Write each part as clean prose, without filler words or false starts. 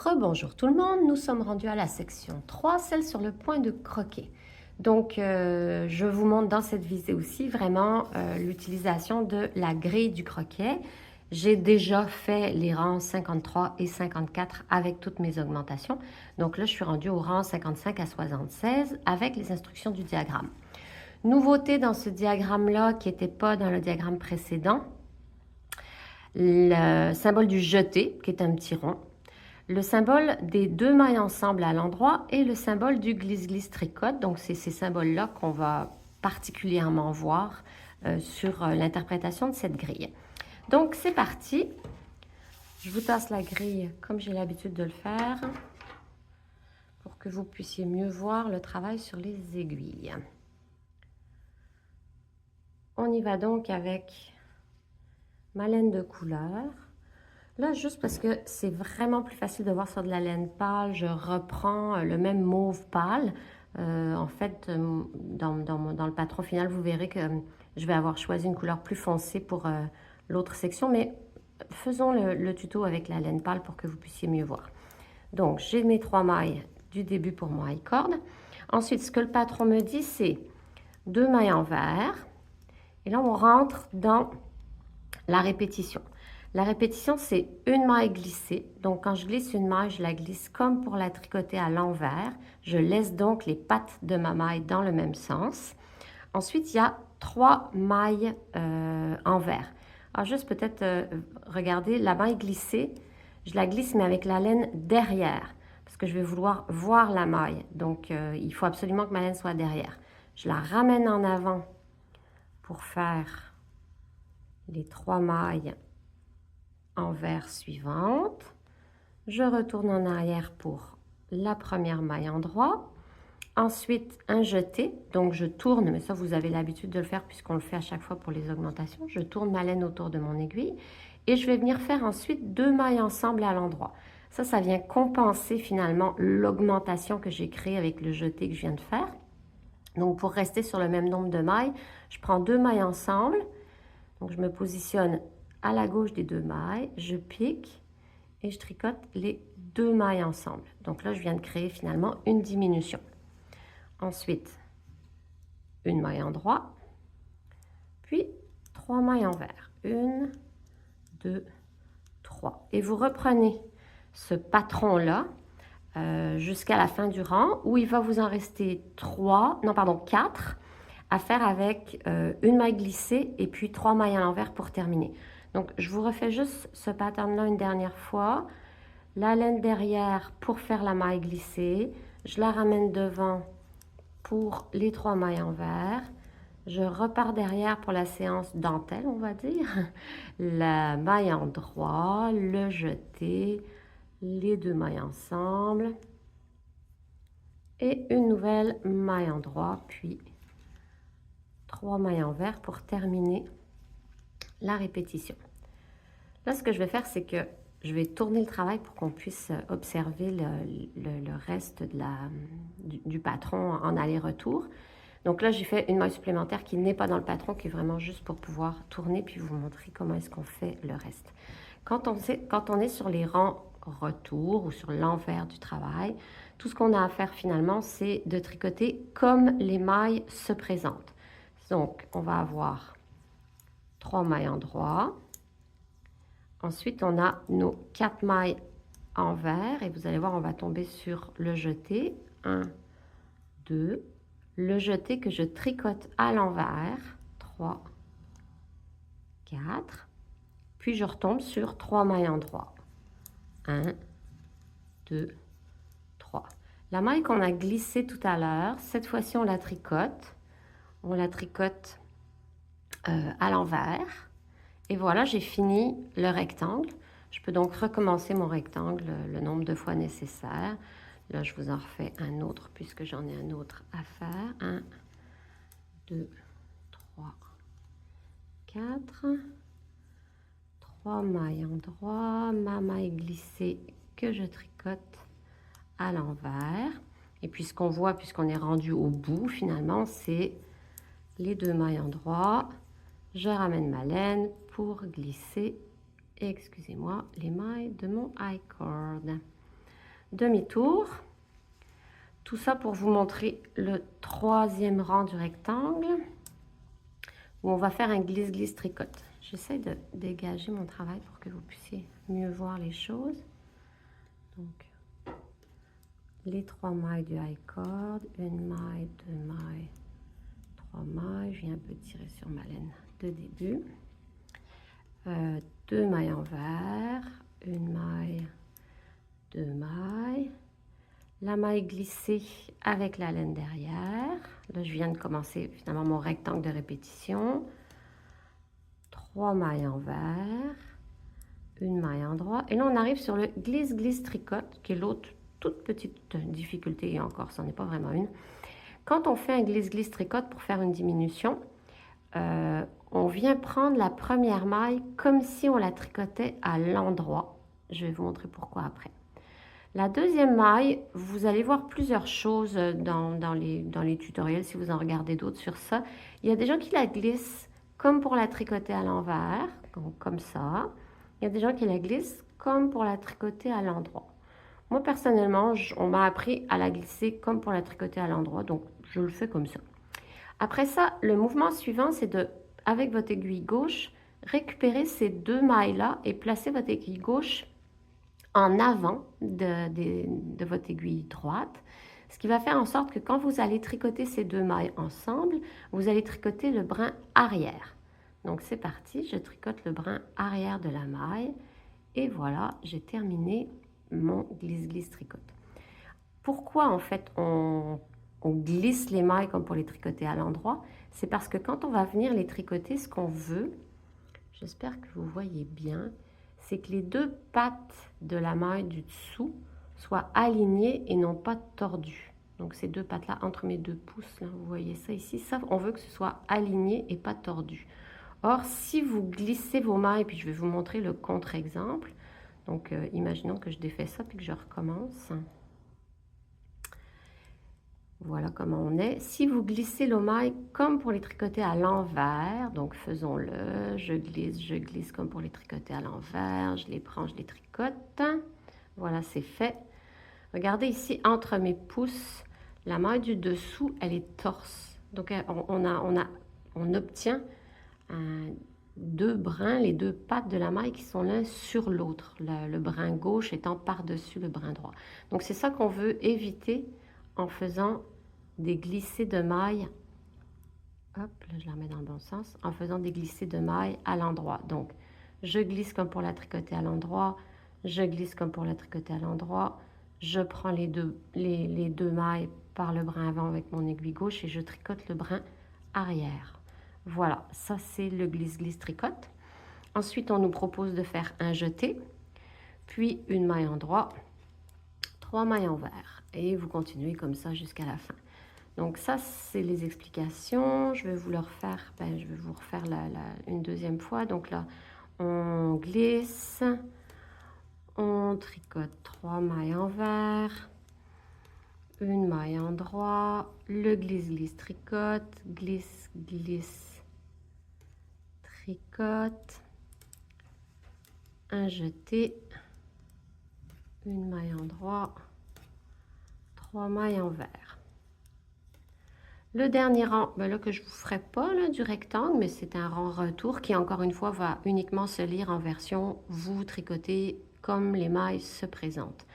Rebonjour tout le monde, nous sommes rendus à la section 3, celle sur le point de croquer. Donc, je vous montre dans cette visée aussi vraiment l'utilisation de la grille du croquet. J'ai déjà fait les rangs 53 et 54 avec toutes mes augmentations. Donc là, je suis rendue au rang 55 à 76 avec les instructions du diagramme. Nouveauté dans ce diagramme-là qui n'était pas dans le diagramme précédent, le symbole du jeté, qui est un petit rond, le symbole des deux mailles ensemble à l'endroit et le symbole du glisse-glisse tricote. Donc, c'est ces symboles-là qu'on va particulièrement voir sur l'interprétation de cette grille. Donc, c'est parti. Je vous tasse la grille comme j'ai l'habitude de le faire pour que vous puissiez mieux voir le travail sur les aiguilles. On y va donc avec ma laine de couleur. Là, juste parce que c'est vraiment plus facile de voir sur de la laine pâle, je reprends le même mauve pâle. En fait, dans le patron final, vous verrez que je vais avoir choisi une couleur plus foncée pour l'autre section, mais faisons le tuto avec la laine pâle pour que vous puissiez mieux voir. Donc, j'ai mes 3 mailles du début pour mon high cord. Ensuite, ce que le patron me dit, c'est 2 mailles en vert. Et là, on rentre dans la répétition. La répétition, c'est une maille glissée. Donc, quand je glisse une maille, je la glisse comme pour la tricoter à l'envers. Je laisse donc les pattes de ma maille dans le même sens. Ensuite, il y a 3 mailles en vert. Alors, juste peut-être regarder la maille glissée. Je la glisse, mais avec la laine derrière, parce que je vais vouloir voir la maille. Donc, il faut absolument que ma laine soit derrière. Je la ramène en avant pour faire les 3 mailles en vert suivante. Je retourne en arrière pour la première maille en droit. Ensuite, un jeté. Donc, je tourne, mais ça, vous avez l'habitude de le faire puisqu'on le fait à chaque fois pour les augmentations. Je tourne ma laine autour de mon aiguille et je vais venir faire ensuite 2 mailles ensemble à l'endroit. Ça vient compenser finalement l'augmentation que j'ai créée avec le jeté que je viens de faire. Donc, pour rester sur le même nombre de mailles, je prends 2 mailles ensemble. Donc, je me positionne à la gauche des 2 mailles, je pique et je tricote les 2 mailles ensemble. Donc là, je viens de créer finalement une diminution. Ensuite, une maille en droit, puis 3 mailles en vert. 1, 2, 3. Et vous reprenez ce patron-là jusqu'à la fin du rang où il va vous en rester 4 à faire avec une maille glissée et puis 3 mailles à l'envers pour terminer. Donc, je vous refais juste ce pattern-là une dernière fois. La laine derrière pour faire la maille glissée. Je la ramène devant pour les 3 mailles en vert. Je repars derrière pour la séance dentelle, on va dire. La maille en droit, le jeté, les 2 mailles ensemble. Et une nouvelle maille en droit, puis 3 mailles en vert pour terminer la répétition. Là, ce que je vais faire, c'est que je vais tourner le travail pour qu'on puisse observer le reste du patron en aller-retour. Donc là, j'ai fait une maille supplémentaire qui n'est pas dans le patron, qui est vraiment juste pour pouvoir tourner puis vous montrer comment est-ce qu'on fait le reste. Quand on est sur les rangs retour ou sur l'envers du travail, tout ce qu'on a à faire finalement, c'est de tricoter comme les mailles se présentent. Donc, on va avoir 3 mailles en droit. Ensuite, on a nos 4 mailles en vert et vous allez voir, on va tomber sur le jeté. 1, 2, le jeté que je tricote à l'envers. 3, 4. Puis, je retombe sur 3 mailles en droit. 1, 2, 3. La maille qu'on a glissée tout à l'heure, cette fois-ci, on la tricote. On la tricote à l'envers. Et voilà, j'ai fini le rectangle. Je peux donc recommencer mon rectangle le nombre de fois nécessaire. Là, je vous en refais un autre puisque j'en ai un autre à faire. 1, 2, 3, 4. 3 mailles en droit, ma maille glissée que je tricote à l'envers. Et puis ce qu'on voit, puisqu'on est rendu au bout, finalement, c'est les 2 mailles en droit. Je ramène ma laine pour glisser, excusez-moi, les mailles de mon high cord. demi-tour. Tout ça pour vous montrer le troisième rang du rectangle où on va faire un glisse-glisse tricote. J'essaie de dégager mon travail pour que vous puissiez mieux voir les choses. Donc, les 3 mailles du high cord, une maille, 2 mailles, 3 mailles. Je viens un peu tirer sur ma laine de début. 2 mailles envers, une maille, 2 mailles. La maille glissée avec la laine derrière. Là, je viens de commencer finalement mon rectangle de répétition. 3 mailles envers, une maille en droit. Et là, on arrive sur le glisse-glisse tricote, qui est l'autre toute petite difficulté, et encore, ce n'est pas vraiment une. Quand on fait un glisse-glisse tricote pour faire une diminution, on vient prendre la première maille comme si on la tricotait à l'endroit. Je vais vous montrer pourquoi après. La deuxième maille, vous allez voir plusieurs choses dans les tutoriels, si vous en regardez d'autres sur ça. Il y a des gens qui la glissent comme pour la tricoter à l'envers, comme ça. Il y a des gens qui la glissent comme pour la tricoter à l'endroit. Moi, personnellement, on m'a appris à la glisser comme pour la tricoter à l'endroit, donc je le fais comme ça. Après ça, le mouvement suivant, c'est de, avec votre aiguille gauche, récupérer ces 2 mailles-là et placer votre aiguille gauche en avant de votre aiguille droite, ce qui va faire en sorte que quand vous allez tricoter ces 2 mailles ensemble, vous allez tricoter le brin arrière. Donc c'est parti, je tricote le brin arrière de la maille et voilà, j'ai terminé mon glisse-glisse tricote. Pourquoi en fait on glisse les mailles comme pour les tricoter à l'endroit? C'est parce que quand on va venir les tricoter, ce qu'on veut, j'espère que vous voyez bien, c'est que les 2 pattes de la maille du dessous soient alignées et non pas tordues. Donc ces 2 pattes-là, entre mes 2 pouces, là, vous voyez ça ici, ça, on veut que ce soit aligné et pas tordu. Or, si vous glissez vos mailles, puis je vais vous montrer le contre-exemple, donc imaginons que je défais ça puis que je recommence. Voilà comment on est. Si vous glissez les mailles comme pour les tricoter à l'envers, donc faisons-le, je glisse comme pour les tricoter à l'envers, je les prends, je les tricote. Voilà, c'est fait. Regardez ici, entre mes pouces, la maille du dessous, elle est torse. Donc on obtient 2 brins, les 2 pattes de la maille qui sont l'un sur l'autre, le brin gauche étant par-dessus le brin droit. Donc c'est ça qu'on veut éviter en faisant des glissés de mailles, hop, là je la remets dans le bon sens, en faisant des glissés de mailles à l'endroit. Donc, je glisse comme pour la tricoter à l'endroit, je glisse comme pour la tricoter à l'endroit, je prends les deux mailles par le brin avant avec mon aiguille gauche et je tricote le brin arrière. Voilà, ça c'est le glisse-glisse tricote. Ensuite, on nous propose de faire un jeté, puis une maille en droit, 3 mailles envers, et vous continuez comme ça jusqu'à la fin. Donc ça, c'est les explications. Je vais vous le refaire, je vais vous refaire une deuxième fois. Donc là, on glisse, on tricote 3 mailles envers, une maille en droit, le glisse-glisse tricote, glisse-glisse tricote, un jeté, une maille en droit, 3 mailles envers. Le dernier rang, là que je ne vous ferai pas là, du rectangle, mais c'est un rang retour qui encore une fois va uniquement se lire en version vous tricotez comme les mailles se présentent.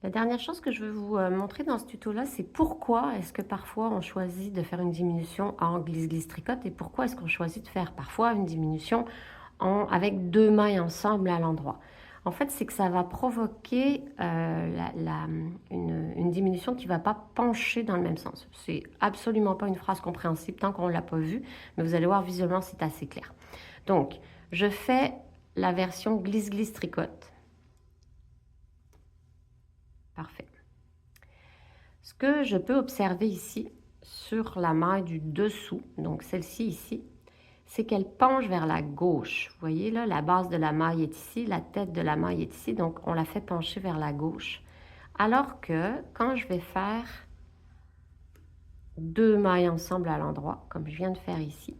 La dernière chose que je veux vous montrer dans ce tuto-là, c'est pourquoi est-ce que parfois on choisit de faire une diminution en glisse-glisse tricote et pourquoi est-ce qu'on choisit de faire parfois une diminution avec 2 mailles ensemble à l'endroit. En fait, c'est que ça va provoquer une diminution qui ne va pas pencher dans le même sens. C'est absolument pas une phrase compréhensible tant qu'on ne l'a pas vue, mais vous allez voir visuellement, c'est assez clair. Donc, je fais la version glisse-glisse tricote. Parfait. Ce que je peux observer ici, sur la maille du dessous, donc celle-ci ici, c'est qu'elle penche vers la gauche. Vous voyez là, la base de la maille est ici, la tête de la maille est ici, donc on la fait pencher vers la gauche. Alors que quand je vais faire 2 mailles ensemble à l'endroit, comme je viens de faire ici,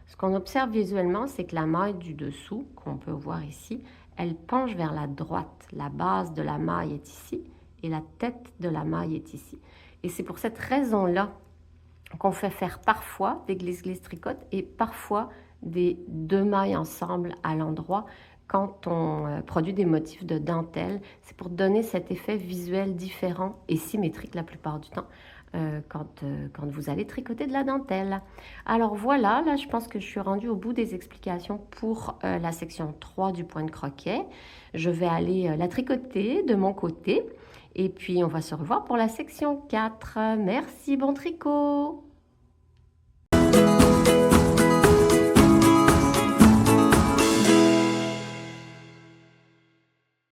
ce qu'on observe visuellement, c'est que la maille du dessous, qu'on peut voir ici, elle penche vers la droite. La base de la maille est ici et la tête de la maille est ici. Et c'est pour cette raison-là qu'on fait faire parfois des glisse-glisse tricote et parfois des deux mailles ensemble à l'endroit quand on produit des motifs de dentelle. C'est pour donner cet effet visuel différent et symétrique la plupart du temps quand vous allez tricoter de la dentelle. Alors voilà, là je pense que je suis rendue au bout des explications pour la section 3 du point de croquet. Je vais aller la tricoter de mon côté et puis on va se revoir pour la section 4. Merci, bon tricot!